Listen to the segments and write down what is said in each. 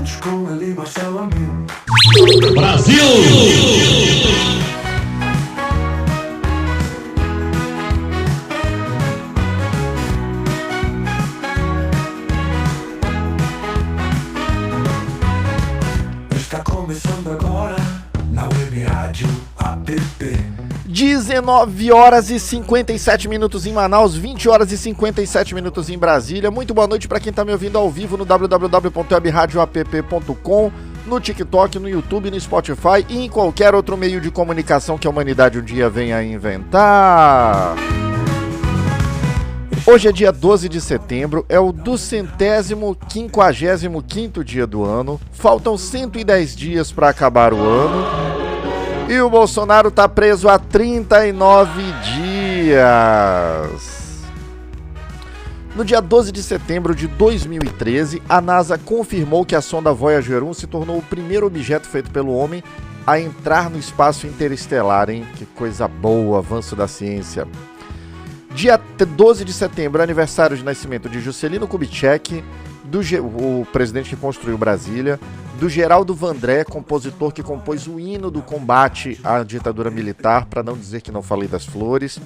momentos com ele, Marcelo Amigo. Brasil! Está começando agora na Web Rádio app. 19 horas e 57 minutos em Manaus, 20 horas e 57 minutos em Brasília. Muito boa noite para quem está me ouvindo ao vivo no www.webradioapp.com, no TikTok, no YouTube, no Spotify e em qualquer outro meio de comunicação que a humanidade um dia venha a inventar. Hoje é dia 12 de setembro, é o 255º dia do ano, faltam 110 dias para acabar o ano. E o Bolsonaro tá preso há 39 dias. No dia 12 de setembro de 2013, a NASA confirmou que a sonda Voyager 1 se tornou o primeiro objeto feito pelo homem a entrar no espaço interestelar, hein? Que coisa boa, avanço da ciência. Dia 12 de setembro, aniversário de nascimento de Juscelino Kubitschek, o presidente que construiu Brasília, do Geraldo Vandré, compositor que compôs o hino do combate à ditadura militar, para não dizer que não falei das flores.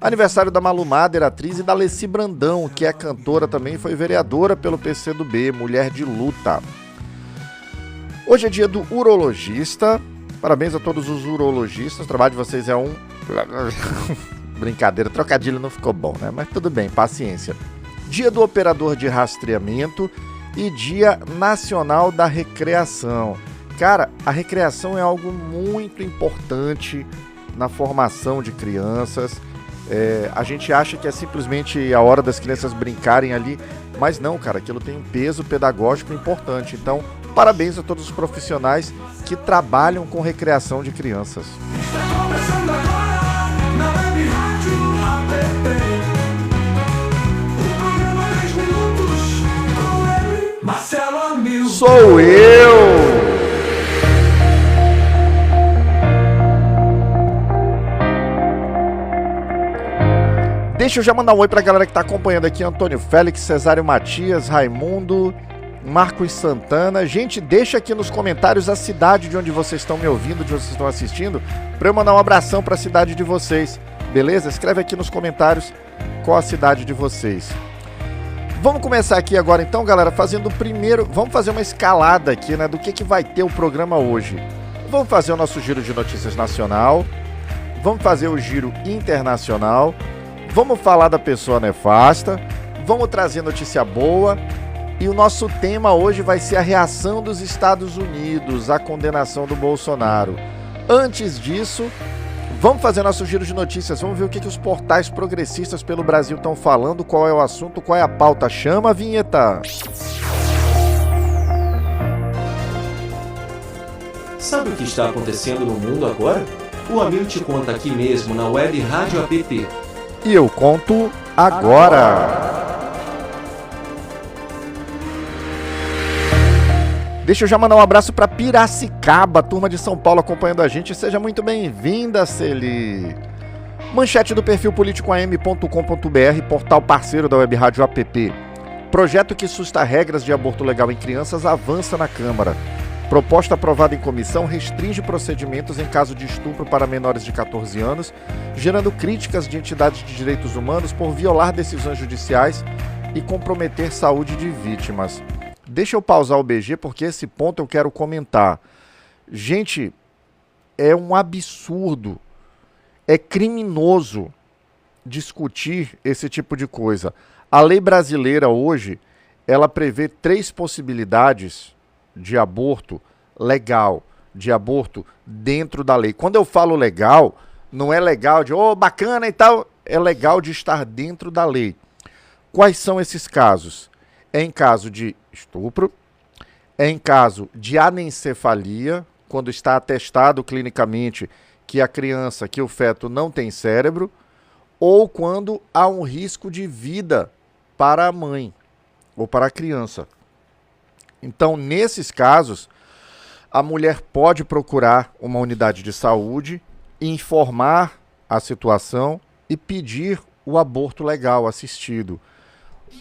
Aniversário da Malu Mader, atriz, e da Leci Brandão, que é cantora também, foi vereadora pelo PCdoB, mulher de luta. Hoje é dia do urologista, parabéns a todos os urologistas, o trabalho de vocês é um... Brincadeira, trocadilho não ficou bom, né? Mas tudo bem, paciência. Dia do operador de rastreamento e Dia Nacional da Recreação. Cara, a recreação é algo muito importante na formação de crianças. A gente acha que é simplesmente a hora das crianças brincarem ali, mas não, cara, aquilo tem um peso pedagógico importante. Então, parabéns a todos os profissionais que trabalham com recreação de crianças. Está começando agora na Web Rádio app. O programa 10 minutos com ele, Marcelo Amigo. Sou eu! Deixa eu já mandar um oi pra galera que tá acompanhando aqui: Antônio Félix, Cesário Matias, Raimundo, Marcos Santana. Gente, deixa aqui nos comentários a cidade de onde vocês estão me ouvindo, de onde vocês estão assistindo, pra eu mandar um abração pra cidade de vocês, beleza? Escreve aqui nos comentários qual a cidade de vocês. Vamos começar aqui agora então, galera, fazendo o primeiro... Vamos fazer uma escalada aqui, né, do que vai ter o programa hoje. Vamos fazer o nosso giro de notícias nacional, vamos fazer o giro internacional, vamos falar da pessoa nefasta, vamos trazer notícia boa, e o nosso tema hoje vai ser a reação dos Estados Unidos à condenação do Bolsonaro. Antes disso, vamos fazer nosso giro de notícias, vamos ver o que os portais progressistas pelo Brasil estão falando, qual é o assunto, qual é a pauta. Chama a vinheta! Sabe o que está acontecendo no mundo agora? O Amil te conta aqui mesmo na Web Rádio app. E eu conto agora! Deixa eu já mandar um abraço para Piracicaba, turma de São Paulo acompanhando a gente. Seja muito bem-vinda, Celi. Manchete do perfil politicoam.com.br, portal parceiro da Web Rádio app. Projeto que susta regras de aborto legal em crianças avança na Câmara. Proposta aprovada em comissão restringe procedimentos em caso de estupro para menores de 14 anos, gerando críticas de entidades de direitos humanos por violar decisões judiciais e comprometer saúde de vítimas. Deixa eu pausar o BG porque esse ponto eu quero comentar. Gente, é um absurdo, é criminoso discutir esse tipo de coisa. A lei brasileira hoje, ela prevê 3 possibilidades de aborto legal, de aborto dentro da lei. Quando eu falo legal, não é legal de, bacana e tal, é legal de estar dentro da lei. Quais são esses casos? É em caso de estupro, é em caso de anencefalia, quando está atestado clinicamente que a criança, que o feto não tem cérebro, ou quando há um risco de vida para a mãe ou para a criança. Então, nesses casos, a mulher pode procurar uma unidade de saúde, informar a situação e pedir o aborto legal assistido.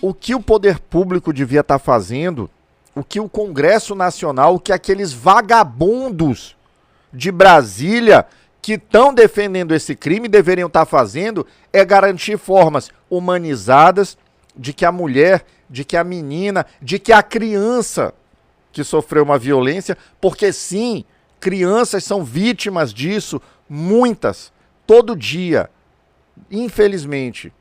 O que o poder público devia estar fazendo o que o Congresso Nacional, o que aqueles vagabundos de Brasília que estão defendendo esse crime deveriam estar fazendo é garantir formas humanizadas de que a mulher, de que a menina, de que a criança que sofreu uma violência, porque sim, crianças são vítimas disso, muitas, todo dia, infelizmente.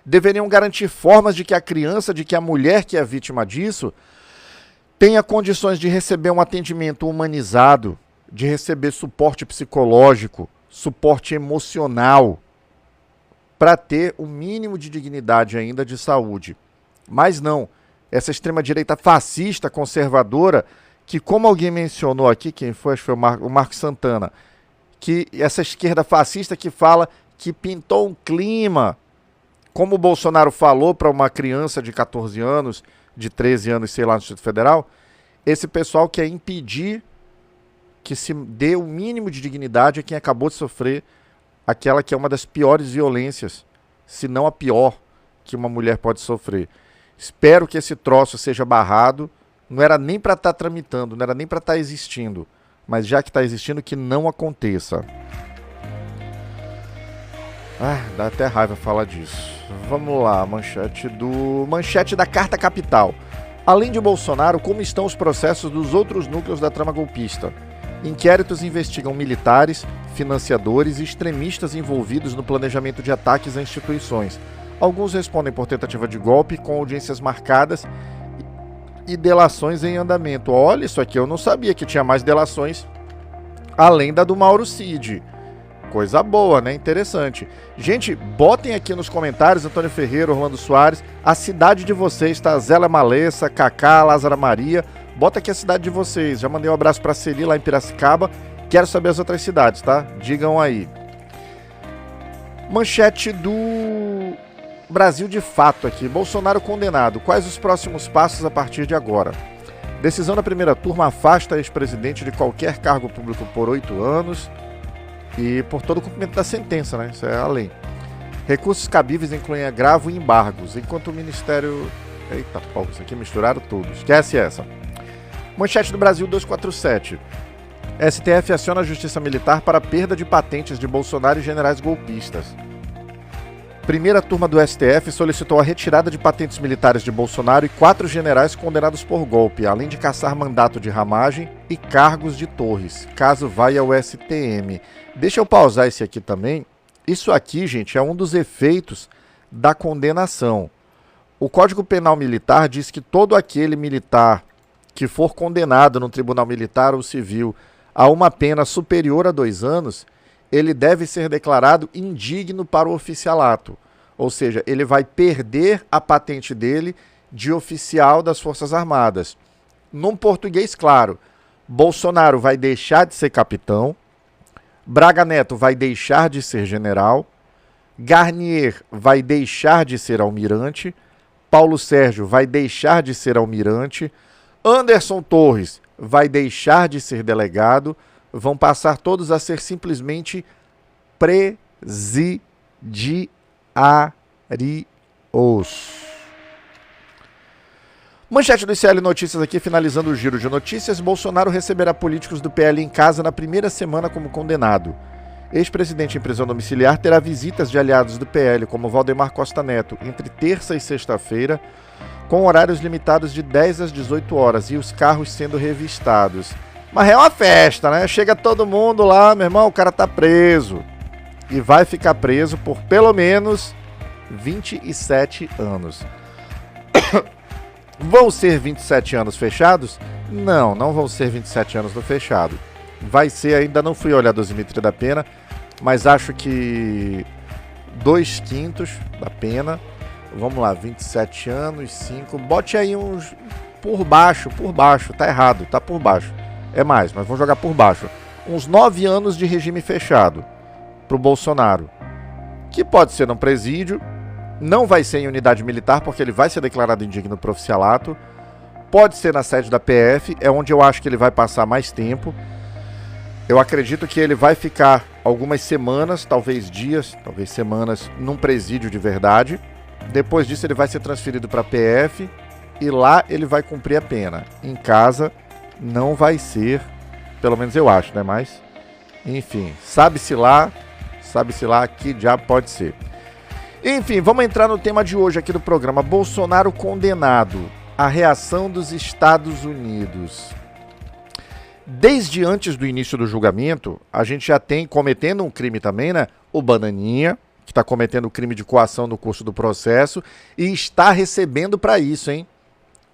Deveriam garantir formas de que a criança, de que a mulher que é vítima disso, tenha condições de receber um atendimento humanizado, de receber suporte psicológico, suporte emocional, para ter o mínimo de dignidade ainda de saúde. Mas não, essa extrema-direita fascista, conservadora, que como alguém mencionou aqui, quem foi? Acho que foi o Marcos Santana, que essa esquerda fascista que fala que pintou um clima, como o Bolsonaro falou para uma criança de 14 anos, de 13 anos, sei lá, no Distrito Federal, esse pessoal quer impedir que se dê o mínimo de dignidade a quem acabou de sofrer aquela que é uma das piores violências, se não a pior, que uma mulher pode sofrer. Espero que esse troço seja barrado. Não era nem para estar tramitando, não era nem para estar existindo. Mas já que está existindo, que não aconteça. Dá até raiva falar disso. Vamos lá, manchete da Carta Capital. Além de Bolsonaro, como estão os processos dos outros núcleos da trama golpista? Inquéritos investigam militares, financiadores e extremistas envolvidos no planejamento de ataques a instituições. Alguns respondem por tentativa de golpe, com audiências marcadas e delações em andamento. Olha, isso aqui eu não sabia que tinha mais delações além da do Mauro Cid. Coisa boa, né? Interessante. Gente, botem aqui nos comentários, Antônio Ferreira, Orlando Soares, a cidade de vocês, tá? Zélia Malessa, Cacá, Lázara Maria. Bota aqui a cidade de vocês. Já mandei um abraço pra Celi lá em Piracicaba. Quero saber as outras cidades, tá? Digam aí. Manchete do Brasil de Fato aqui. Bolsonaro condenado. Quais os próximos passos a partir de agora? Decisão da primeira turma afasta ex-presidente de qualquer cargo público por 8 anos e por todo o cumprimento da sentença, né? Isso é a lei. Recursos cabíveis incluem agravo e embargos, enquanto o Ministério... Eita, pô, isso aqui misturaram tudo. Esquece essa. Manchete do Brasil 247. STF aciona a Justiça Militar para perda de patentes de Bolsonaro e generais golpistas. Primeira turma do STF solicitou a retirada de patentes militares de Bolsonaro e 4 generais condenados por golpe, além de cassar mandato de ramagem e cargos de Torres, caso vá ao STM. Deixa eu pausar esse aqui também. Isso aqui, gente, é um dos efeitos da condenação. O Código Penal Militar diz que todo aquele militar que for condenado no Tribunal Militar ou Civil a uma pena superior a 2 anos, ele deve ser declarado indigno para o oficialato. Ou seja, ele vai perder a patente dele de oficial das Forças Armadas. Num português claro, Bolsonaro vai deixar de ser capitão, Braga Neto vai deixar de ser general, Garnier vai deixar de ser almirante, Paulo Sérgio vai deixar de ser almirante, Anderson Torres vai deixar de ser delegado, vão passar todos a ser simplesmente presidiários. Manchete do ICL Notícias aqui, finalizando o giro de notícias. Bolsonaro receberá políticos do PL em casa na primeira semana como condenado. Ex-presidente em prisão domiciliar terá visitas de aliados do PL, como Valdemar Costa Neto, entre terça e sexta-feira, com horários limitados de 10 às 18 horas e os carros sendo revistados. Mas é uma festa, né? Chega todo mundo lá, meu irmão, o cara tá preso. E vai ficar preso por pelo menos 27 anos. Vão ser 27 anos fechados? Não, não vão ser 27 anos no fechado. Vai ser, ainda não fui olhar a dosimetria da pena, mas acho que 2/5 da pena. Vamos lá, 27 anos, 5. Bote aí uns por baixo, tá errado, tá por baixo. É mais, mas vamos jogar por baixo. Uns 9 anos de regime fechado pro Bolsonaro. Que pode ser num presídio, não vai ser em unidade militar, porque ele vai ser declarado indigno pro oficialato. Pode ser na sede da PF, é onde eu acho que ele vai passar mais tempo. Eu acredito que ele vai ficar algumas semanas, talvez dias, talvez semanas, num presídio de verdade. Depois disso ele vai ser transferido para a PF e lá ele vai cumprir a pena. Em casa não vai ser, pelo menos eu acho, né? Mas, enfim, sabe-se lá que já pode ser. Enfim, vamos entrar no tema de hoje aqui do programa. Bolsonaro condenado. A reação dos Estados Unidos. Desde antes do início do julgamento, a gente já tem cometendo um crime também, né? O Bananinha, que está cometendo o crime de coação no curso do processo e está recebendo para isso, hein?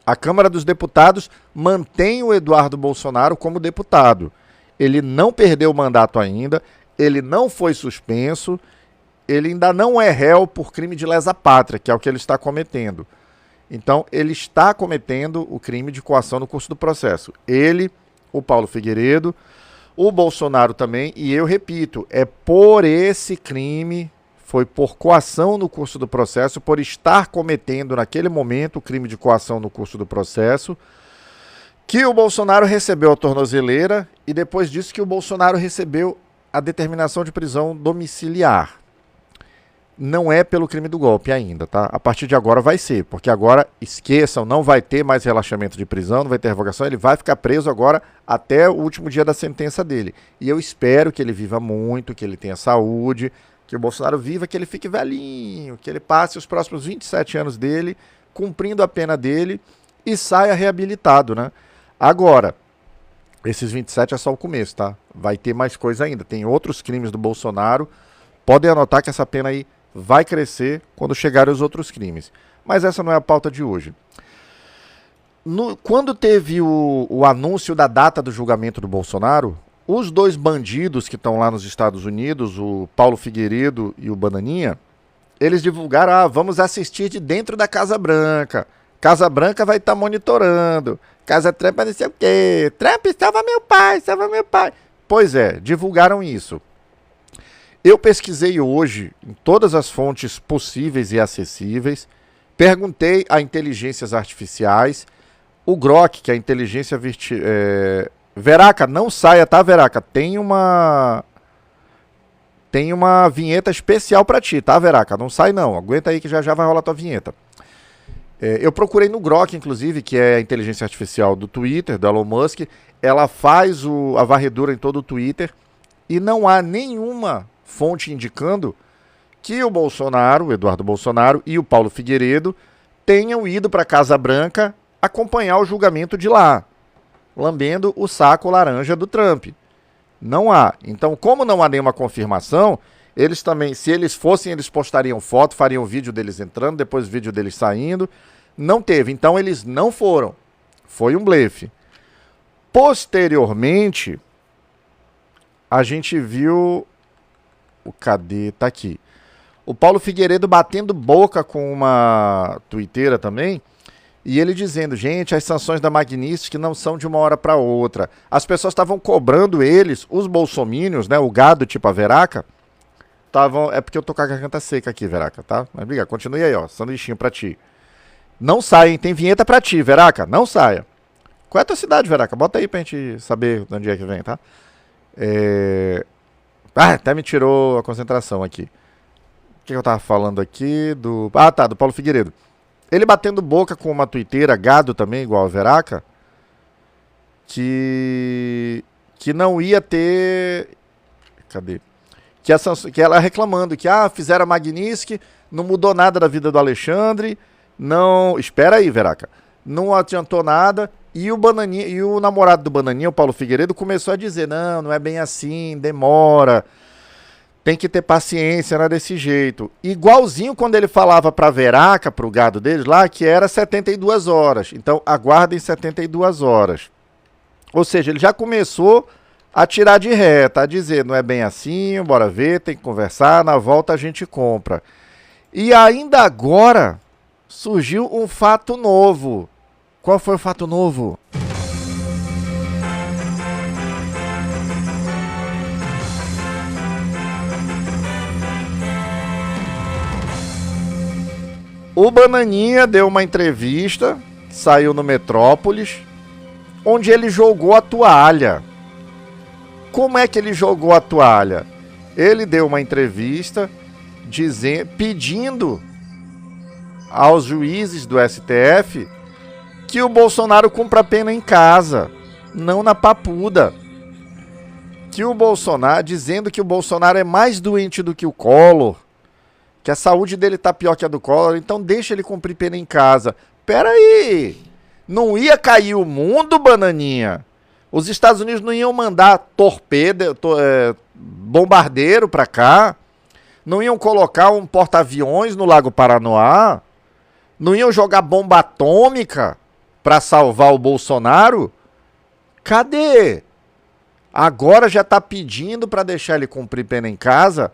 A Câmara dos Deputados mantém o Eduardo Bolsonaro como deputado. Ele não perdeu o mandato ainda, ele não foi suspenso, ele ainda não é réu por crime de lesa pátria, que é o que ele está cometendo. Então, ele está cometendo o crime de coação no curso do processo. Ele, o Paulo Figueiredo, o Bolsonaro também, e eu repito, é por esse crime, foi por coação no curso do processo, por estar cometendo naquele momento o crime de coação no curso do processo, que o Bolsonaro recebeu a tornozeleira e depois disso que o Bolsonaro recebeu a determinação de prisão domiciliar. Não é pelo crime do golpe ainda, tá? A partir de agora vai ser, porque agora, esqueçam, não vai ter mais relaxamento de prisão, não vai ter revogação, ele vai ficar preso agora até o último dia da sentença dele. E eu espero que ele viva muito, que ele tenha saúde, que o Bolsonaro viva, que ele fique velhinho, que ele passe os próximos 27 anos dele cumprindo a pena dele e saia reabilitado, né? Agora, esses 27 é só o começo, tá? Vai ter mais coisa ainda, tem outros crimes do Bolsonaro, podem anotar que essa pena aí vai crescer quando chegarem os outros crimes. Mas essa não é a pauta de hoje. Quando teve o anúncio da data do julgamento do Bolsonaro, os dois bandidos que estão lá nos Estados Unidos, o Paulo Figueiredo e o Bananinha, eles divulgaram, vamos assistir de dentro da Casa Branca. Casa Branca vai estar monitorando. Casa Trump vai não sei o quê. Trump, salva meu pai, salva meu pai. Pois é, divulgaram isso. Eu pesquisei hoje em todas as fontes possíveis e acessíveis, perguntei a inteligências artificiais, o Grok, que é a inteligência Veraca, não saia, tá, Veraca? Tem uma vinheta especial pra ti, tá, Veraca? Não sai não, aguenta aí que já vai rolar tua vinheta. Eu procurei no Grok, inclusive, que é a inteligência artificial do Twitter, do Elon Musk, ela faz a varredura em todo o Twitter e não há nenhuma fonte indicando que o Bolsonaro, o Eduardo Bolsonaro e o Paulo Figueiredo tenham ido para a Casa Branca acompanhar o julgamento de lá, lambendo o saco laranja do Trump. Não há. Então, como não há nenhuma confirmação, eles também, se eles fossem, eles postariam foto, fariam vídeo deles entrando, depois vídeo deles saindo. Não teve. Então, eles não foram. Foi um blefe. Posteriormente, a gente viu... Cadê? Tá aqui. O Paulo Figueiredo batendo boca com uma tuiteira também, e ele dizendo, gente, as sanções da Magnitsky não são de uma hora para outra. As pessoas estavam cobrando eles, os bolsomínios, né, o gado tipo a Veraca, é porque eu tô com a garganta seca aqui, Veraca, tá? Mas obrigado, continue aí, ó, sanduichinho pra ti. Não saia, hein? Tem vinheta pra ti, Veraca, não saia. Qual é a tua cidade, Veraca? Bota aí pra gente saber de onde é que vem, tá? Até me tirou a concentração aqui. O que eu tava falando aqui? Do Paulo Figueiredo. Ele batendo boca com uma tuiteira, gado também, igual a Veraca, que não ia ter... Cadê? Que ela reclamando que fizeram a Magnitsky, não mudou nada da vida do Alexandre, não... Espera aí, Veraca. Não adiantou nada... E o namorado do Bananinha, o Paulo Figueiredo, começou a dizer, não é bem assim, demora, tem que ter paciência, não é desse jeito. Igualzinho quando ele falava pra Veraca, pro gado deles lá, que era 72 horas. Então, aguardem 72 horas. Ou seja, ele já começou a tirar de reta, a dizer, não é bem assim, bora ver, tem que conversar, na volta a gente compra. E ainda agora, surgiu um fato novo. Qual foi o fato novo? O Bananinha deu uma entrevista, saiu no Metrópolis, onde ele jogou a toalha. Como é que ele jogou a toalha? Ele deu uma entrevista pedindo aos juízes do STF que o Bolsonaro cumpra a pena em casa, não na papuda. Que o Bolsonaro, dizendo que o Bolsonaro é mais doente do que o Collor, que a saúde dele tá pior que a do Collor, então deixa ele cumprir pena em casa. Pera aí, não ia cair o mundo, bananinha? Os Estados Unidos não iam mandar bombardeiro pra cá? Não iam colocar um porta-aviões no Lago Paranoá? Não iam jogar bomba atômica pra salvar o Bolsonaro? Cadê? Agora já tá pedindo pra deixar ele cumprir pena em casa?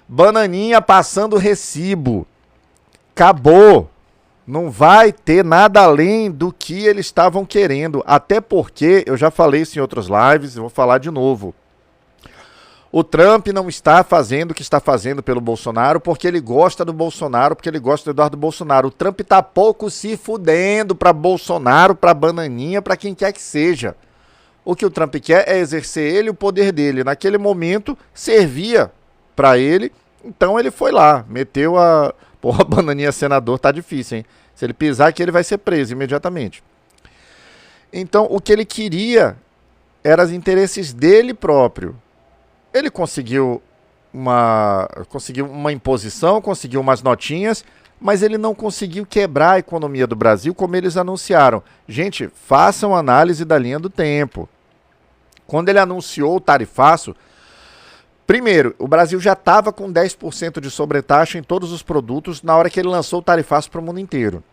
Bananinha passando recibo. Acabou. Não vai ter nada além do que eles estavam querendo. Até porque, eu já falei isso em outras lives, eu vou falar de novo. O Trump não está fazendo o que está fazendo pelo Bolsonaro porque ele gosta do Bolsonaro, porque ele gosta do Eduardo Bolsonaro. O Trump tá pouco se fudendo pra Bolsonaro, pra Bananinha, pra quem quer que seja. O que o Trump quer é exercer ele, o poder dele. Naquele momento, servia pra ele, então ele foi lá, meteu a... Porra, Bananinha senador, tá difícil, hein? Se ele pisar aqui, ele vai ser preso imediatamente. Então, o que ele queria eram os interesses dele próprio. Ele conseguiu uma imposição, conseguiu umas notinhas, mas ele não conseguiu quebrar a economia do Brasil como eles anunciaram. Gente, façam análise da linha do tempo. Quando ele anunciou o tarifaço, primeiro, o Brasil já estava com 10% de sobretaxa em todos os produtos na hora que ele lançou o tarifaço para o mundo inteiro.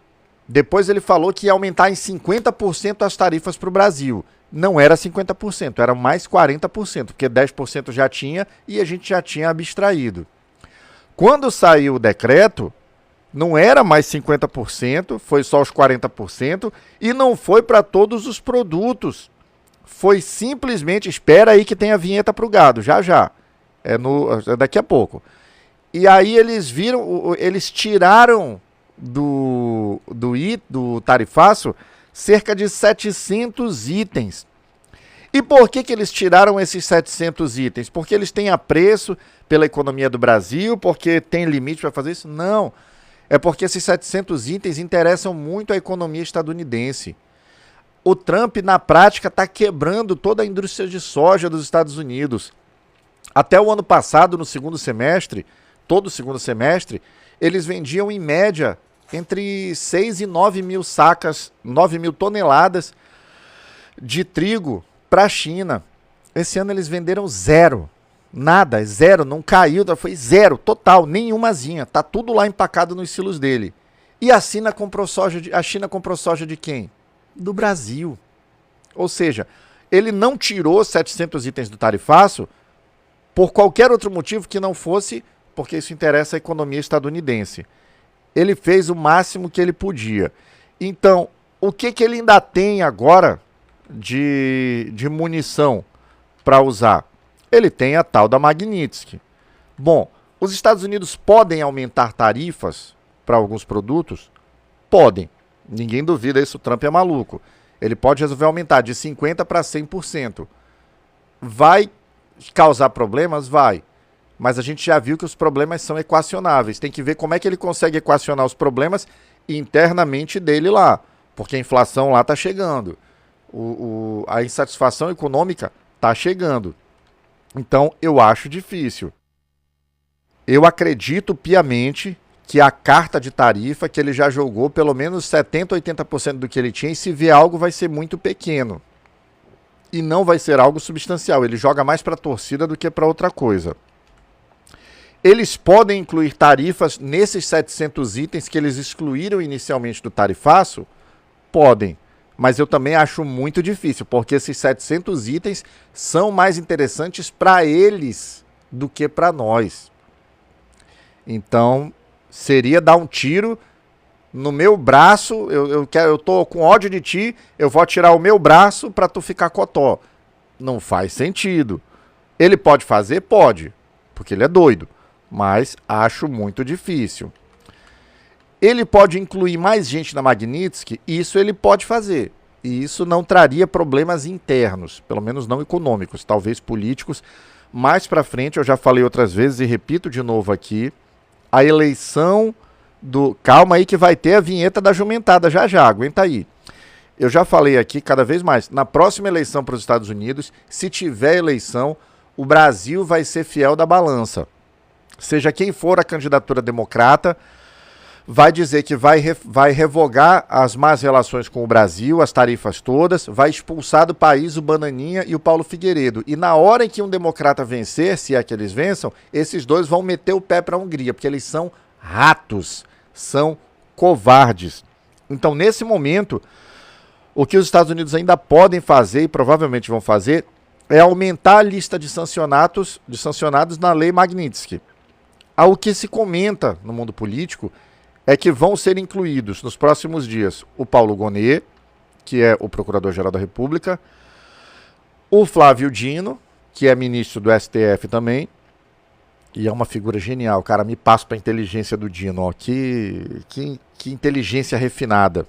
Depois ele falou que ia aumentar em 50% as tarifas para o Brasil. Não era 50%, era mais 40%, porque 10% já tinha e a gente já tinha abstraído. Quando saiu o decreto, não era mais 50%, foi só os 40% e não foi para todos os produtos. Foi simplesmente, espera aí que tem a vinheta para o gado, já já. É daqui a pouco. E aí eles viram, eles tiraram do tarifaço cerca de 700 itens. E por que eles tiraram esses 700 itens? Porque eles têm apreço pela economia do Brasil, porque tem limite para fazer isso? Não. É porque esses 700 itens interessam muito à economia estadunidense. O Trump, na prática, está quebrando toda a indústria de soja dos Estados Unidos. Até o ano passado, no segundo semestre, todo o segundo semestre, eles vendiam em média entre 6 e 9 mil sacas, 9 mil toneladas de trigo para a China. Esse ano eles venderam zero. Nada, zero, não caiu, foi zero, total, nenhumazinha. Tá tudo lá empacado nos silos dele. E a China comprou soja de quem? Do Brasil. Ou seja, ele não tirou 700 itens do tarifaço por qualquer outro motivo que não fosse porque isso interessa à economia estadunidense. Ele fez o máximo que ele podia. Então, o que ele ainda tem agora de munição para usar? Ele tem a tal da Magnitsky. Bom, os Estados Unidos podem aumentar tarifas para alguns produtos? Podem. Ninguém duvida isso, o Trump é maluco. Ele pode resolver aumentar de 50% para 100%. Vai causar problemas? Vai. Mas a gente já viu que os problemas são equacionáveis. Tem que ver como é que ele consegue equacionar os problemas internamente dele lá. Porque a inflação lá está chegando. A insatisfação econômica está chegando. Então, eu acho difícil. Eu acredito piamente que a carta de tarifa que ele já jogou, pelo menos 70%, 80% do que ele tinha, e se vier algo vai ser muito pequeno. E não vai ser algo substancial. Ele joga mais para a torcida do que para outra coisa. Eles podem incluir tarifas nesses 700 itens que eles excluíram inicialmente do tarifaço? Podem. Mas eu também acho muito difícil, porque esses 700 itens são mais interessantes para eles do que para nós. Então, seria dar um tiro no meu braço. Eu tô com ódio de ti, eu vou tirar o meu braço para tu ficar cotó. Não faz sentido. Ele pode fazer? Pode, porque ele é doido. Mas acho muito difícil. Ele pode incluir mais gente na Magnitsky? Isso ele pode fazer. E isso não traria problemas internos, pelo menos não econômicos, talvez políticos. Mais para frente, eu já falei outras vezes e repito de novo aqui, a eleição do... Calma aí que vai ter a vinheta da jumentada já já, aguenta aí. Eu já falei aqui, cada vez mais, na próxima eleição para os Estados Unidos, se tiver eleição, o Brasil vai ser fiel da balança. Seja quem for a candidatura democrata, vai dizer que vai revogar as más relações com o Brasil, as tarifas todas, vai expulsar do país o Bananinha e o Paulo Figueiredo. E na hora em que um democrata vencer, se é que eles vençam, esses dois vão meter o pé para a Hungria, porque eles são ratos, são covardes. Então, nesse momento, o que os Estados Unidos ainda podem fazer, e provavelmente vão fazer, é aumentar a lista de sancionados na Lei Magnitsky. O que se comenta no mundo político é que vão ser incluídos nos próximos dias o Paulo Gonet, que é o Procurador-Geral da República, o Flávio Dino, que é ministro do STF também, e é uma figura genial. Cara, me passa para a inteligência do Dino, ó, que inteligência refinada.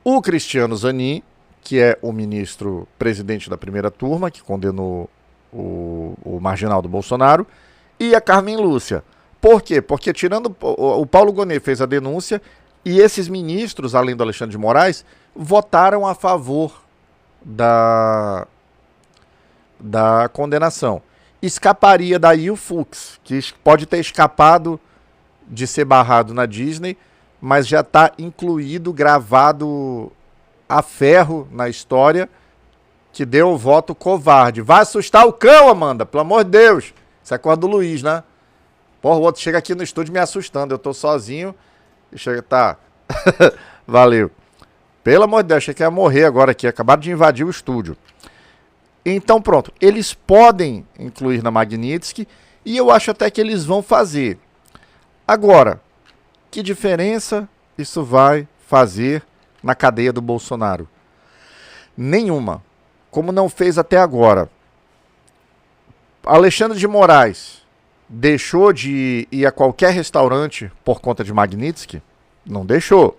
O Cristiano Zanin, que é o ministro presidente da primeira turma, que condenou o marginal do Bolsonaro, e a Carmen Lúcia. Por quê? Porque tirando o Paulo Gonet fez a denúncia e esses ministros, além do Alexandre de Moraes, votaram a favor da condenação. Escaparia daí o Fux, que pode ter escapado de ser barrado na Disney, mas já está incluído, gravado a ferro na história, que deu o voto covarde. Vai assustar o cão, Amanda, pelo amor de Deus. Isso é coisa do Luiz, né? Porra, o outro chega aqui no estúdio me assustando. Eu tô sozinho e chega... Tá. Valeu. Pelo amor de Deus, achei que ia morrer agora aqui. Acabaram de invadir o estúdio. Então, pronto. Eles podem incluir na Magnitsky e eu acho até que eles vão fazer. Agora, que diferença isso vai fazer na cadeia do Bolsonaro? Nenhuma. Como não fez até agora. Alexandre de Moraes deixou de ir a qualquer restaurante por conta de Magnitsky? Não deixou.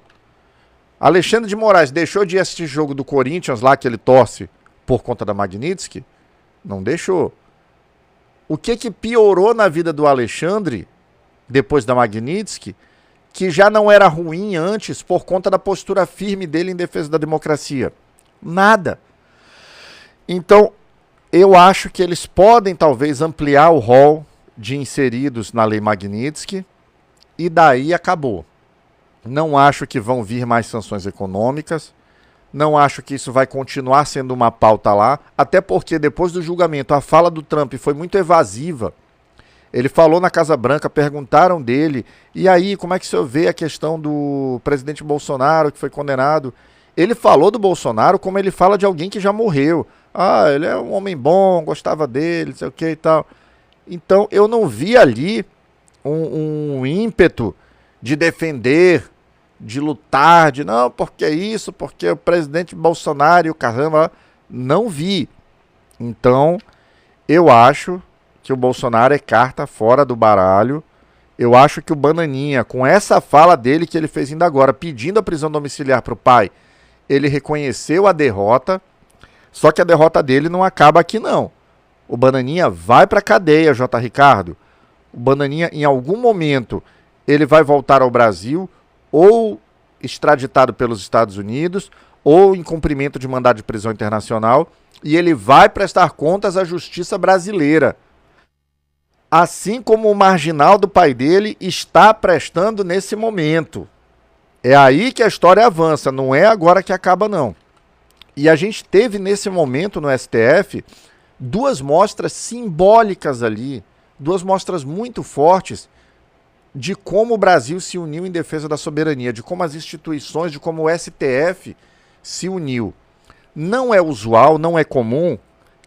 Alexandre de Moraes deixou de ir assistir jogo do Corinthians lá que ele torce por conta da Magnitsky? Não deixou. O que piorou na vida do Alexandre depois da Magnitsky, que já não era ruim antes por conta da postura firme dele em defesa da democracia? Nada. Então, eu acho que eles podem talvez ampliar o rol de inseridos na Lei Magnitsky e daí acabou. Não acho que vão vir mais sanções econômicas, não acho que isso vai continuar sendo uma pauta lá, até porque depois do julgamento a fala do Trump foi muito evasiva. Ele falou na Casa Branca, perguntaram dele, e aí, como é que o senhor vê a questão do presidente Bolsonaro que foi condenado? Ele falou do Bolsonaro como ele fala de alguém que já morreu. Ah, ele é um homem bom, gostava dele, não sei o que e tal. Então, eu não vi ali um ímpeto de defender, de lutar, de não, porque isso, porque o presidente Bolsonaro e o caramba, não vi. Então, eu acho que o Bolsonaro é carta fora do baralho. Eu acho que o Bananinha, com essa fala dele que ele fez ainda agora, pedindo a prisão domiciliar para o pai, ele reconheceu a derrota, só que a derrota dele não acaba aqui não. O Bananinha vai para a cadeia, J. Ricardo. O Bananinha, em algum momento, ele vai voltar ao Brasil, ou extraditado pelos Estados Unidos, ou em cumprimento de mandado de prisão internacional, e ele vai prestar contas à justiça brasileira. Assim como o marginal do pai dele está prestando nesse momento. É aí que a história avança, não é agora que acaba não. E a gente teve nesse momento no STF duas mostras simbólicas ali, duas mostras muito fortes de como o Brasil se uniu em defesa da soberania, de como as instituições, de como o STF se uniu. Não é usual, não é comum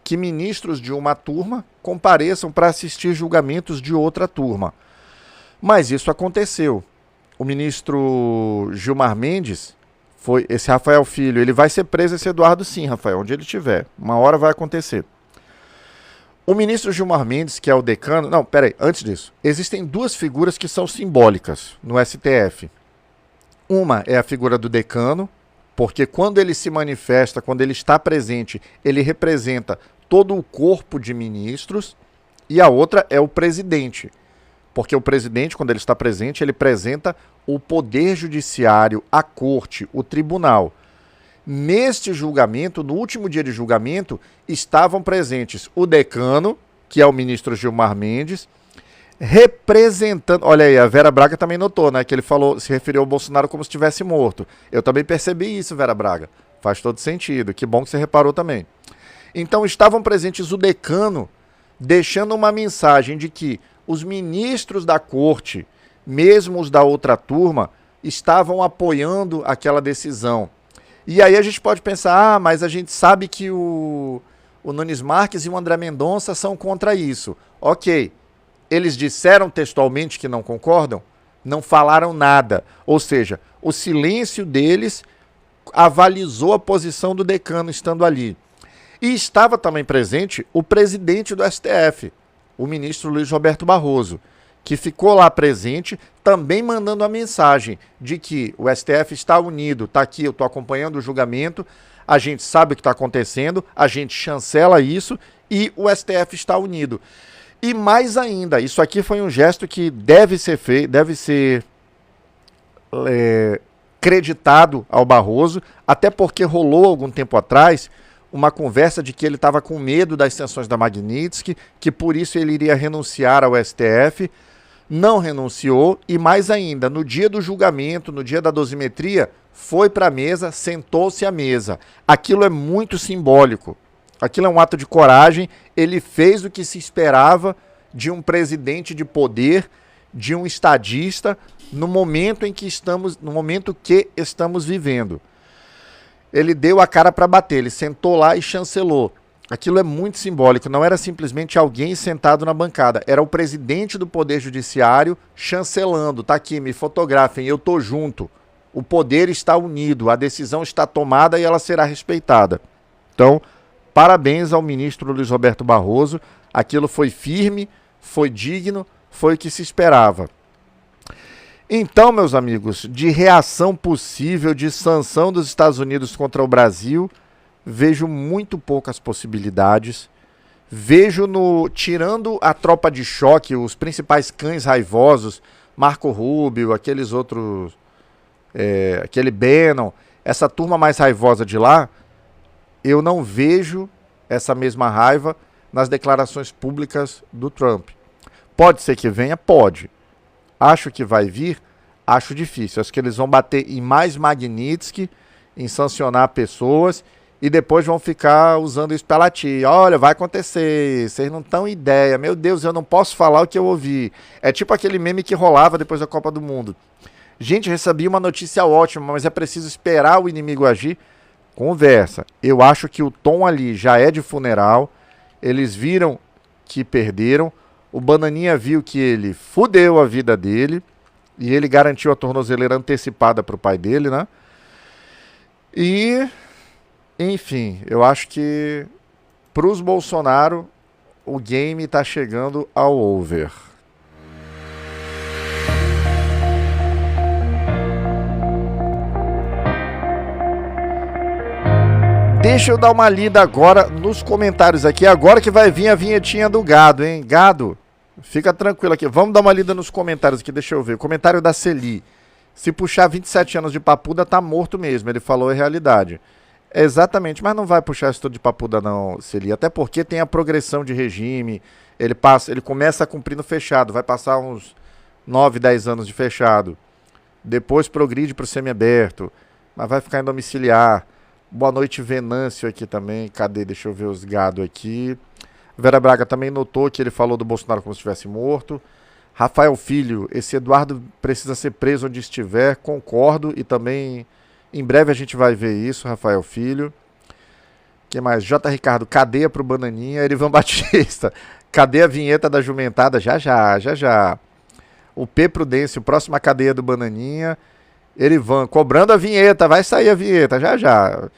que ministros de uma turma compareçam para assistir julgamentos de outra turma. Mas isso aconteceu. O ministro Gilmar Mendes, esse Rafael Filho, ele vai ser preso, esse Eduardo sim, Rafael, onde ele estiver. Uma hora vai acontecer. O ministro Gilmar Mendes, que é o decano... Não, peraí, antes disso. Existem duas figuras que são simbólicas no STF. Uma é a figura do decano, porque quando ele se manifesta, quando ele está presente, ele representa todo o corpo de ministros. E a outra é o presidente. Porque o presidente, quando ele está presente, ele representa o poder judiciário, a corte, o tribunal. Neste julgamento, no último dia de julgamento, estavam presentes o decano, que é o ministro Gilmar Mendes, representando... Olha aí, a Vera Braga também notou, né? Que ele falou, se referiu ao Bolsonaro como se estivesse morto. Eu também percebi isso, Vera Braga. Faz todo sentido. Que bom que você reparou também. Então, estavam presentes o decano, deixando uma mensagem de que os ministros da corte, mesmo os da outra turma, estavam apoiando aquela decisão. E aí a gente pode pensar, mas a gente sabe que o Nunes Marques e o André Mendonça são contra isso. Ok, eles disseram textualmente que não concordam? Não falaram nada. Ou seja, o silêncio deles avalizou a posição do decano estando ali. E estava também presente o presidente do STF, o ministro Luiz Roberto Barroso, que ficou lá presente, também mandando a mensagem de que o STF está unido, está aqui, eu estou acompanhando o julgamento, a gente sabe o que está acontecendo, a gente chancela isso e o STF está unido. E mais ainda, isso aqui foi um gesto que deve ser feito, deve ser creditado ao Barroso, até porque rolou algum tempo atrás uma conversa de que ele estava com medo das sanções da Magnitsky, que por isso ele iria renunciar ao STF, não renunciou e mais ainda, no dia do julgamento, no dia da dosimetria, foi para a mesa, sentou-se à mesa. Aquilo é muito simbólico, aquilo é um ato de coragem, ele fez o que se esperava de um presidente de poder, de um estadista, no momento que estamos vivendo. Ele deu a cara para bater, ele sentou lá e chancelou. Aquilo é muito simbólico, não era simplesmente alguém sentado na bancada, era o presidente do Poder Judiciário chancelando, tá aqui, me fotografem, eu tô junto. O poder está unido, a decisão está tomada e ela será respeitada. Então, parabéns ao ministro Luiz Roberto Barroso, aquilo foi firme, foi digno, foi o que se esperava. Então, meus amigos, de reação possível, de sanção dos Estados Unidos contra o Brasil, vejo muito poucas possibilidades. Vejo tirando a tropa de choque, os principais cães raivosos, Marco Rubio, aqueles outros, aquele Bannon, essa turma mais raivosa de lá, eu não vejo essa mesma raiva nas declarações públicas do Trump. Pode ser que venha? Pode. Acho que vai vir? Acho difícil. Acho que eles vão bater em mais Magnitsky, em sancionar pessoas, e depois vão ficar usando isso pra latir. Olha, vai acontecer, vocês não estão ideia. Meu Deus, eu não posso falar o que eu ouvi. É tipo aquele meme que rolava depois da Copa do Mundo. Gente, recebi uma notícia ótima, mas é preciso esperar o inimigo agir. Conversa. Eu acho que o tom ali já é de funeral. Eles viram que perderam. O Bananinha viu que ele fudeu a vida dele e ele garantiu a tornozeleira antecipada para o pai dele, né? E, enfim, eu acho que para os Bolsonaro o game está chegando ao over. Deixa eu dar uma lida agora nos comentários aqui, agora que vai vir a vinhetinha do gado, hein? Gado, fica tranquilo aqui. Vamos dar uma lida nos comentários aqui, deixa eu ver. Comentário da Celi. Se puxar 27 anos de papuda, tá morto mesmo. Ele falou a realidade. Exatamente, mas não vai puxar isso tudo de papuda não, Celi. Até porque tem a progressão de regime. Ele começa cumprindo fechado, vai passar uns 9, 10 anos de fechado. Depois progride pro semiaberto, mas vai ficar em domiciliar. Boa noite, Venâncio aqui também. Cadê? Deixa eu ver os gado aqui. Vera Braga também notou que ele falou do Bolsonaro como se estivesse morto. Rafael Filho, esse Eduardo precisa ser preso onde estiver. Concordo e também em breve a gente vai ver isso, Rafael Filho. Quem mais? J. Ricardo, cadeia pro Bananinha. Erivan Batista, cadê a vinheta da jumentada? Já, já, já, já. O P. Prudêncio, próxima cadeia do Bananinha. Erivan, cobrando a vinheta, vai sair a vinheta, já já.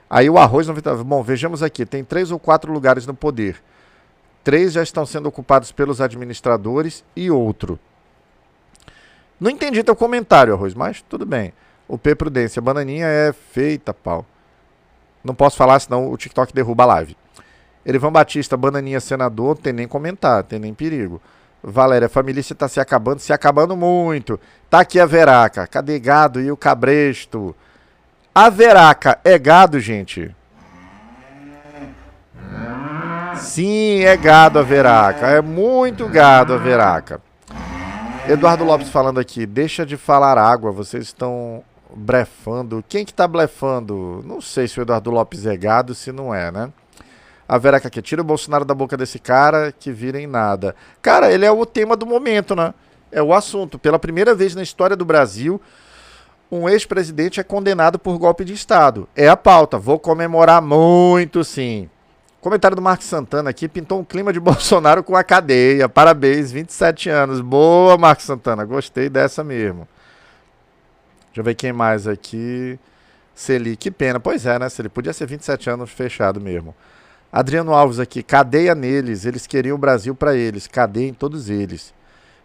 Aí o arroz não vai... Bom, vejamos aqui, tem 3 ou 4 lugares no poder. 3 já estão sendo ocupados pelos administradores e outro. Não entendi teu comentário, arroz, mas tudo bem. O P. Prudência, Bananinha é feita, pau. Não posso falar, senão o TikTok derruba a live. Erivan Batista, Bananinha senador, tem nem comentar, tem nem perigo. Valéria, a família está se acabando muito. Tá aqui a Veraca. Cadê gado e o cabresto? A veraca é gado, gente? Sim, é gado a veraca. É muito gado a veraca. Eduardo Lopes falando aqui. Deixa de falar água, vocês estão blefando. Quem que tá blefando? Não sei se o Eduardo Lopes é gado, se não é, né? A veraca aqui. Tira o Bolsonaro da boca desse cara que vira em nada. Cara, ele é o tema do momento, né? É o assunto. Pela primeira vez na história do Brasil, um ex-presidente é condenado por golpe de Estado. É a pauta. Vou comemorar muito, sim. Comentário do Marcos Santana aqui, pintou um clima de Bolsonaro com a cadeia. Parabéns, 27 anos. Boa, Marcos Santana, gostei dessa mesmo. Deixa eu ver quem mais aqui. Celi, que pena. Pois é, né, Celi? Podia ser 27 anos fechado mesmo. Adriano Alves aqui, cadeia neles. Eles queriam o Brasil pra eles. Cadeia em todos eles.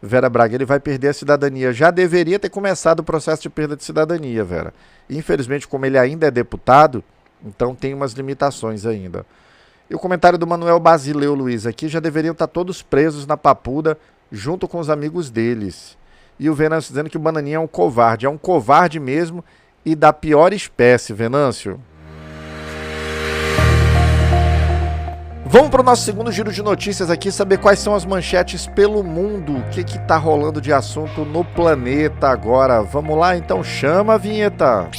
Vera Braga, ele vai perder a cidadania. Já deveria ter começado o processo de perda de cidadania, Vera. Infelizmente, como ele ainda é deputado, então tem umas limitações ainda. E o comentário do Manuel Basileu Luiz aqui, já deveriam estar todos presos na Papuda, junto com os amigos deles. E o Venâncio dizendo que o Bananinha é um covarde mesmo e da pior espécie, Venâncio. Vamos para o nosso segundo giro de notícias aqui, saber quais são as manchetes pelo mundo, o que tá rolando de assunto no planeta agora. Vamos lá, então, chama a vinheta.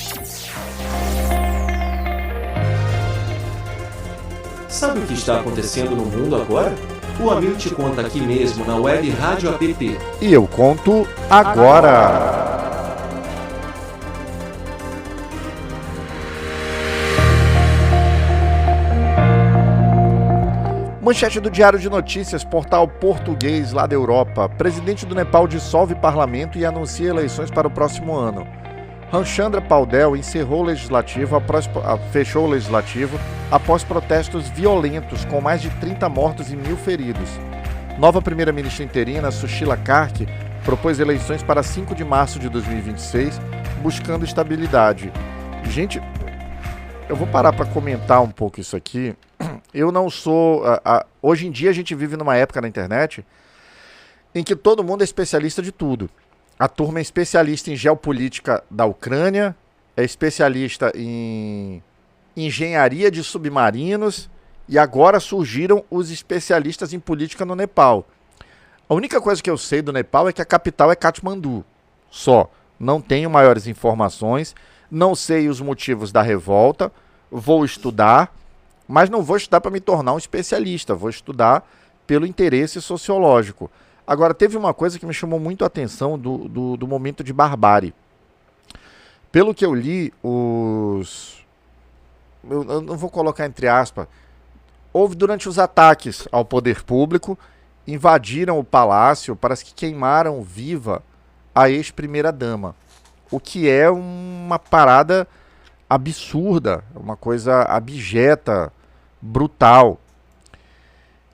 Sabe o que está acontecendo no mundo agora? O Amil te conta aqui mesmo na Web Rádio App. E eu conto agora. Manchete do Diário de Notícias, portal português lá da Europa. Presidente do Nepal dissolve parlamento e anuncia eleições para o próximo ano. Ramchandra Paudel encerrou o legislativo, fechou o legislativo após protestos violentos, com mais de 30 mortos e 1.000 feridos. Nova primeira-ministra interina, Sushila Karki, propôs eleições para 5 de março de 2026, buscando estabilidade. Gente, eu vou parar para comentar um pouco isso aqui. Eu não sou... hoje em dia a gente vive numa época na internet em que todo mundo é especialista de tudo. A turma é especialista em geopolítica da Ucrânia, é especialista em engenharia de submarinos e agora surgiram os especialistas em política no Nepal. A única coisa que eu sei do Nepal é que a capital é Katmandu. Só. Não tenho maiores informações, não sei os motivos da revolta, vou estudar, mas não vou estudar para me tornar um especialista, vou estudar pelo interesse sociológico. Agora, teve uma coisa que me chamou muito a atenção do momento de barbárie. Pelo que eu li, eu não vou colocar entre aspas, houve durante os ataques ao poder público, invadiram o palácio, parece que queimaram viva a ex-primeira-dama. O que é uma parada absurda, uma coisa abjeta, brutal.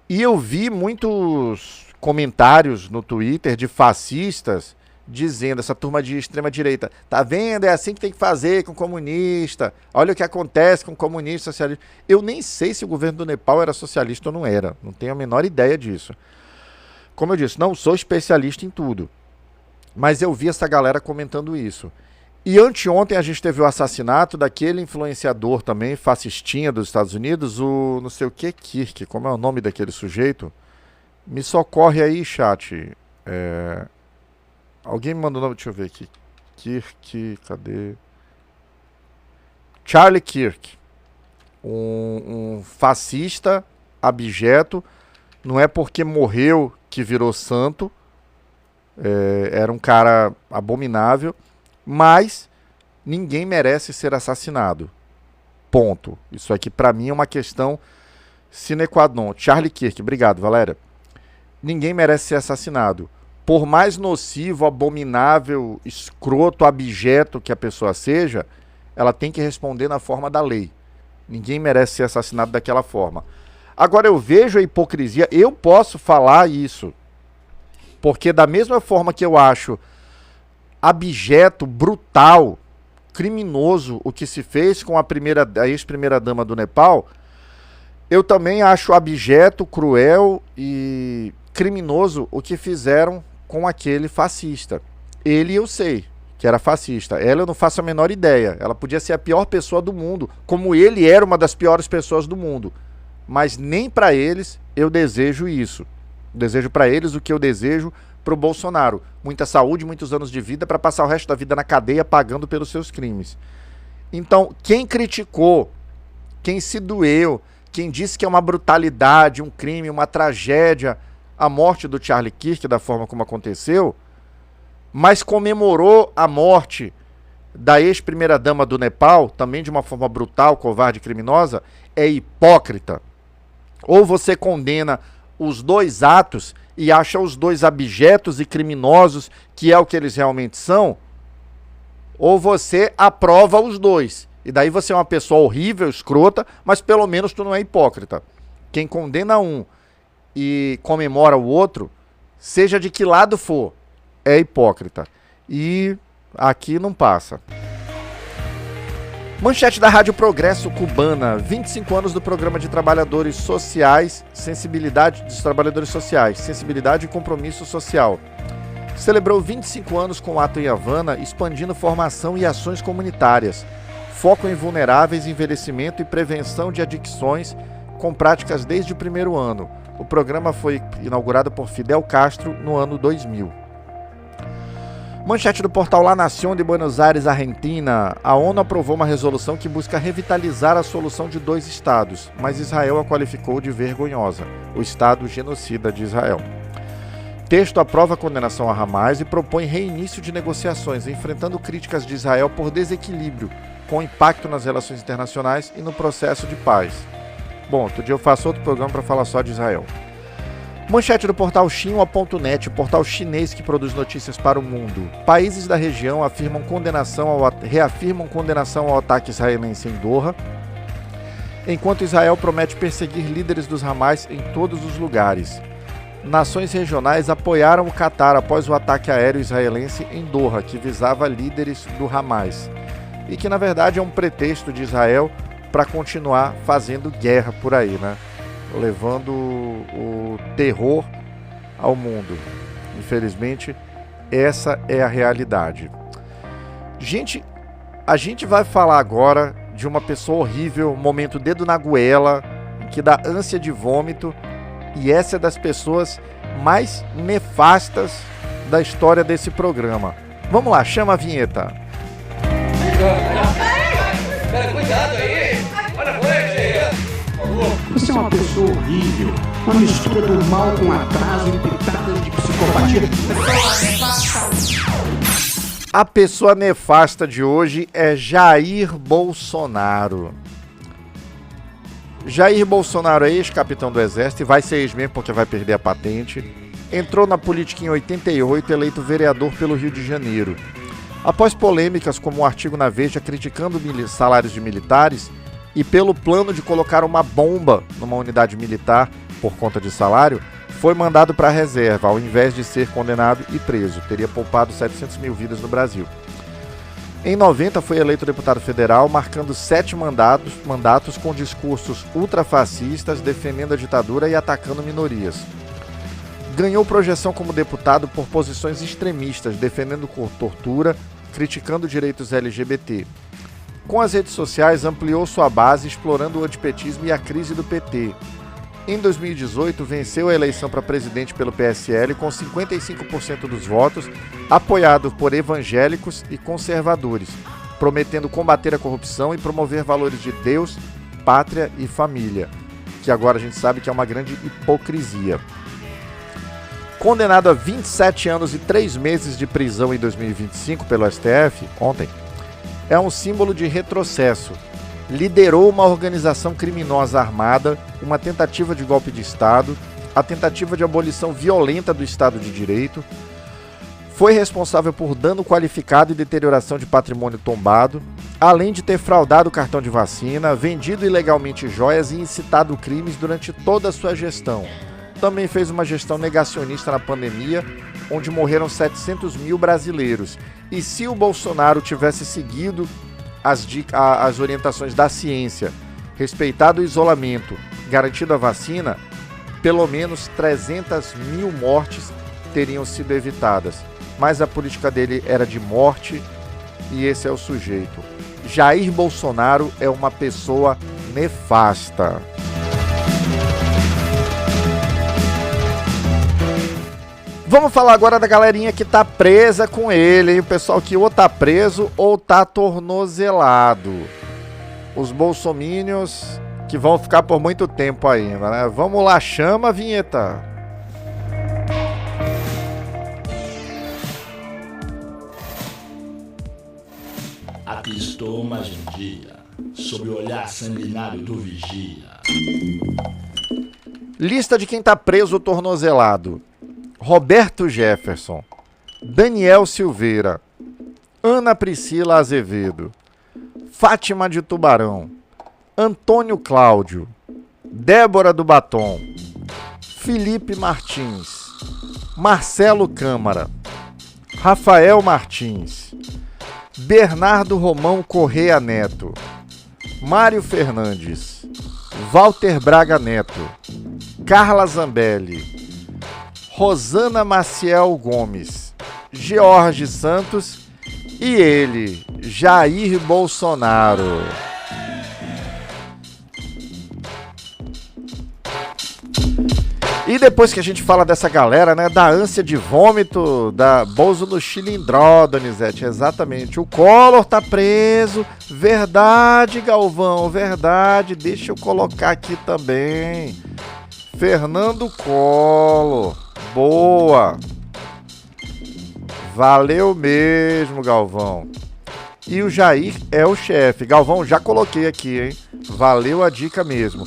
E eu vi muitos comentários no Twitter de fascistas dizendo, essa turma de extrema-direita, tá vendo? É assim que tem que fazer com comunista. Olha o que acontece com comunista, socialista. Eu nem sei se o governo do Nepal era socialista ou não era. Não tenho a menor ideia disso. Como eu disse, não sou especialista em tudo. Mas eu vi essa galera comentando isso. E anteontem a gente teve o assassinato daquele influenciador também, fascistinha dos Estados Unidos, o não sei o que, Kirk. Como é o nome daquele sujeito? Me socorre aí, chat. Alguém me mandou o nome, deixa eu ver aqui. Kirk, cadê? Charlie Kirk. Um fascista abjeto. Não é porque morreu que virou santo. Era um cara abominável. Mas ninguém merece ser assassinado. Ponto. Isso aqui pra mim é uma questão sine qua non. Charlie Kirk, obrigado, Valéria. Ninguém merece ser assassinado. Por mais nocivo, abominável, escroto, abjeto que a pessoa seja, ela tem que responder na forma da lei. Ninguém merece ser assassinado daquela forma. Agora eu vejo a hipocrisia, eu posso falar isso, porque da mesma forma que eu acho abjeto, brutal, criminoso o que se fez com a ex-primeira-dama do Nepal, eu também acho abjeto, cruel e criminoso o que fizeram com aquele fascista. Ele eu sei que era fascista. Ela eu não faço a menor ideia. Ela podia ser a pior pessoa do mundo, como ele era uma das piores pessoas do mundo. Mas nem para eles eu desejo isso. Desejo para eles o que eu desejo para o Bolsonaro. Muita saúde, muitos anos de vida para passar o resto da vida na cadeia pagando pelos seus crimes. Então, quem criticou, quem se doeu, quem disse que é uma brutalidade, um crime, uma tragédia, a morte do Charlie Kirk da forma como aconteceu, mas comemorou a morte da ex-primeira-dama do Nepal, também de uma forma brutal, covarde e criminosa, é hipócrita. Ou você condena os dois atos e acha os dois abjetos e criminosos, que é o que eles realmente são, ou você aprova os dois. E daí você é uma pessoa horrível, escrota, mas pelo menos tu não é hipócrita. Quem condena um e comemora o outro, seja de que lado for, é hipócrita. E aqui não passa. Manchete da Rádio Progresso Cubana, 25 anos do Programa de Trabalhadores Sociais, Sensibilidade dos Trabalhadores Sociais, Sensibilidade e Compromisso Social. Celebrou 25 anos com o ato em Havana, expandindo formação e ações comunitárias, foco em vulneráveis, envelhecimento e prevenção de adicções, com práticas desde o primeiro ano. O programa foi inaugurado por Fidel Castro no ano 2000. Manchete do portal La Nación de Buenos Aires, Argentina. A ONU aprovou uma resolução que busca revitalizar a solução de 2 estados, mas Israel a qualificou de vergonhosa, o Estado genocida de Israel. Texto aprova a condenação a Hamas e propõe reinício de negociações, enfrentando críticas de Israel por desequilíbrio, com impacto nas relações internacionais e no processo de paz. Bom, outro dia eu faço outro programa para falar só de Israel. Manchete do portal Xinhua.net, portal chinês que produz notícias para o mundo. Países da região reafirmam condenação ao ataque israelense em Doha, enquanto Israel promete perseguir líderes dos Hamas em todos os lugares. Nações regionais apoiaram o Catar após o ataque aéreo israelense em Doha, que visava líderes do Hamas, e que na verdade é um pretexto de Israel para continuar fazendo guerra por aí, né? Levando o terror ao mundo. Infelizmente, essa é a realidade. Gente, a gente vai falar agora de uma pessoa horrível, momento dedo na goela, que dá ânsia de vômito, e essa é das pessoas mais nefastas da história desse programa. Vamos lá, chama a vinheta. Cara, cuidado aí! Olha a frente! Você é uma pessoa horrível, uma mistura do mal com atraso e pitadas de psicopatia. A pessoa nefasta de hoje é Jair Bolsonaro. Jair Bolsonaro é ex-capitão do Exército e vai ser ex mesmo porque vai perder a patente. Entrou na política em 88, eleito vereador pelo Rio de Janeiro. Após polêmicas como um artigo na Veja criticando salários de militares e pelo plano de colocar uma bomba numa unidade militar por conta de salário, foi mandado para a reserva, ao invés de ser condenado e preso. Teria poupado 700 mil vidas no Brasil. Em 90 foi eleito deputado federal, marcando 7 mandatos com discursos ultrafascistas, defendendo a ditadura e atacando minorias. Ganhou projeção como deputado por posições extremistas, defendendo tortura, criticando direitos LGBT. Com as redes sociais, ampliou sua base, explorando o antipetismo e a crise do PT. Em 2018, venceu a eleição para presidente pelo PSL com 55% dos votos, apoiado por evangélicos e conservadores, prometendo combater a corrupção e promover valores de Deus, pátria e família, que agora a gente sabe que é uma grande hipocrisia. Condenado a 27 anos e 3 meses de prisão em 2025 pelo STF, ontem, é um símbolo de retrocesso. Liderou uma organização criminosa armada, uma tentativa de golpe de Estado, a tentativa de abolição violenta do Estado de Direito, foi responsável por dano qualificado e deterioração de patrimônio tombado, além de ter fraudado o cartão de vacina, vendido ilegalmente joias e incitado crimes durante toda a sua gestão. Também fez uma gestão negacionista na pandemia, onde morreram 700 mil brasileiros. E se o Bolsonaro tivesse seguido as orientações da ciência, respeitado o isolamento, garantido a vacina, pelo menos 300 mil mortes teriam sido evitadas. mas a política dele era de morte, e esse é o sujeito. Jair Bolsonaro é uma pessoa nefasta. Vamos falar agora da galerinha que tá presa com ele, hein? O pessoal que ou tá preso ou tá tornozelado. Os bolsomínios que vão ficar por muito tempo ainda, né? Vamos lá, chama a vinheta. Aqui estou mais um dia, sob o olhar sanguinário do vigia. Lista de quem tá preso ou tornozelado. Roberto Jefferson, Daniel Silveira, Ana Priscila Azevedo, Fátima de Tubarão, Antônio Cláudio, Débora do Batom, Felipe Martins, Marcelo Câmara, Rafael Martins, Bernardo Romão Correia Neto, Mário Fernandes, Walter Braga Neto, Carla Zambelli, Rosana Maciel Gomes, George Santos e ele, Jair Bolsonaro. E depois que a gente fala dessa galera, né, da ânsia de vômito, da Bozo no Chilindró, Donizete, exatamente. O Collor tá preso, verdade, Galvão, verdade, deixa eu colocar aqui também. Fernando Collor, boa. Valeu mesmo, Galvão. E o Jair é o chefe. Galvão, já coloquei aqui, hein? Valeu a dica mesmo.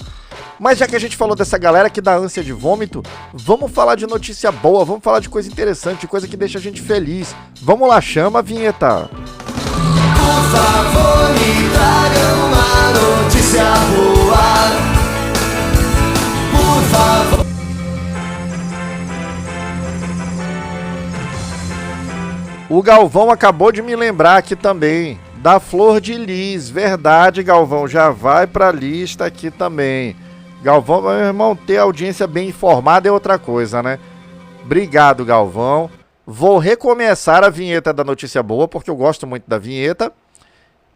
Mas já que a gente falou dessa galera que dá ânsia de vômito, vamos falar de notícia boa, vamos falar de coisa interessante, de coisa que deixa a gente feliz. Vamos lá, chama a vinheta. Por favor, me traga uma notícia boa. Por favor. O Galvão acabou de me lembrar aqui também da Flor de Lis. Verdade, Galvão, já vai pra lista aqui também. Galvão, meu irmão, ter audiência bem informada é outra coisa, né? Obrigado, Galvão. Vou recomeçar a vinheta da notícia boa, porque eu gosto muito da vinheta.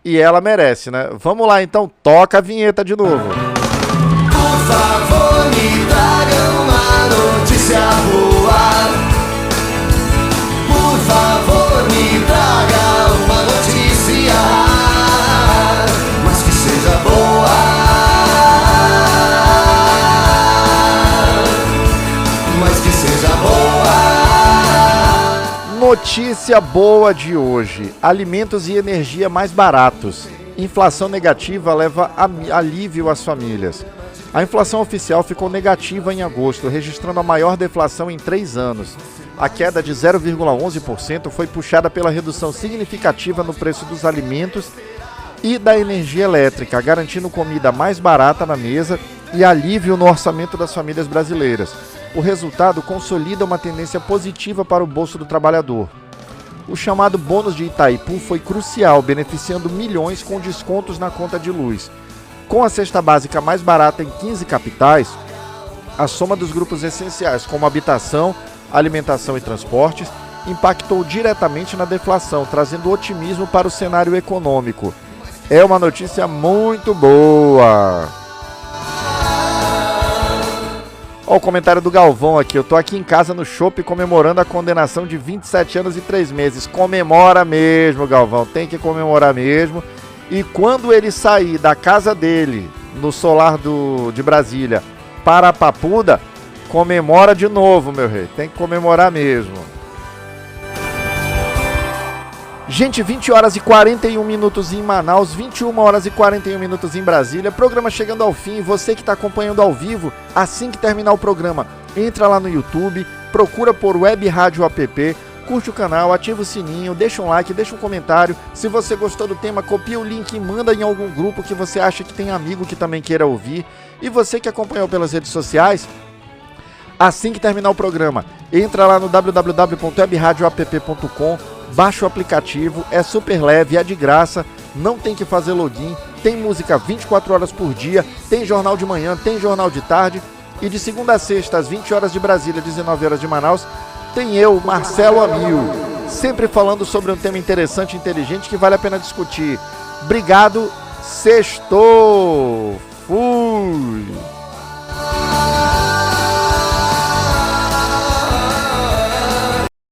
E ela merece, né? Vamos lá, então, toca a vinheta de novo. Por favor, me traga uma notícia boa. Por favor, me traga uma notícia, mas que seja boa. Notícia boa de hoje: alimentos e energia mais baratos. Inflação negativa leva alívio às famílias. A inflação oficial ficou negativa em agosto, registrando a maior deflação em 3 anos. A queda de 0,11% foi puxada pela redução significativa no preço dos alimentos e da energia elétrica, garantindo comida mais barata na mesa e alívio no orçamento das famílias brasileiras. O resultado consolida uma tendência positiva para o bolso do trabalhador. O chamado bônus de Itaipu foi crucial, beneficiando milhões com descontos na conta de luz. Com a cesta básica mais barata em 15 capitais, a soma dos grupos essenciais, como habitação, alimentação e transportes, impactou diretamente na deflação, trazendo otimismo para o cenário econômico. É uma notícia muito boa. Olha o comentário do Galvão aqui. Eu tô aqui em casa no shopping comemorando a condenação de 27 anos e 3 meses. Comemora mesmo, Galvão. Tem que comemorar mesmo. E quando ele sair da casa dele, no solar de Brasília, para a Papuda, comemora de novo, meu rei. Tem que comemorar mesmo. Gente, 20 horas e 41 minutos em Manaus, 21 horas e 41 minutos em Brasília. Programa chegando ao fim. Você que está acompanhando ao vivo, assim que terminar o programa, entra lá no YouTube, procura por Web Rádio App, curte o canal, ativa o sininho, deixa um like, deixa um comentário. Se você gostou do tema, copia o link e manda em algum grupo que você acha que tem amigo que também queira ouvir. E você que acompanhou pelas redes sociais, assim que terminar o programa, entra lá no www.webradioapp.com, baixa o aplicativo, é super leve, é de graça, não tem que fazer login, tem música 24 horas por dia, tem jornal de manhã, tem jornal de tarde, e de segunda a sexta, às 20 horas de Brasília, 19 horas de Manaus, tem eu, Marcelo Amil. sempre falando sobre um tema interessante e inteligente que vale a pena discutir. Obrigado, sextou! Fui!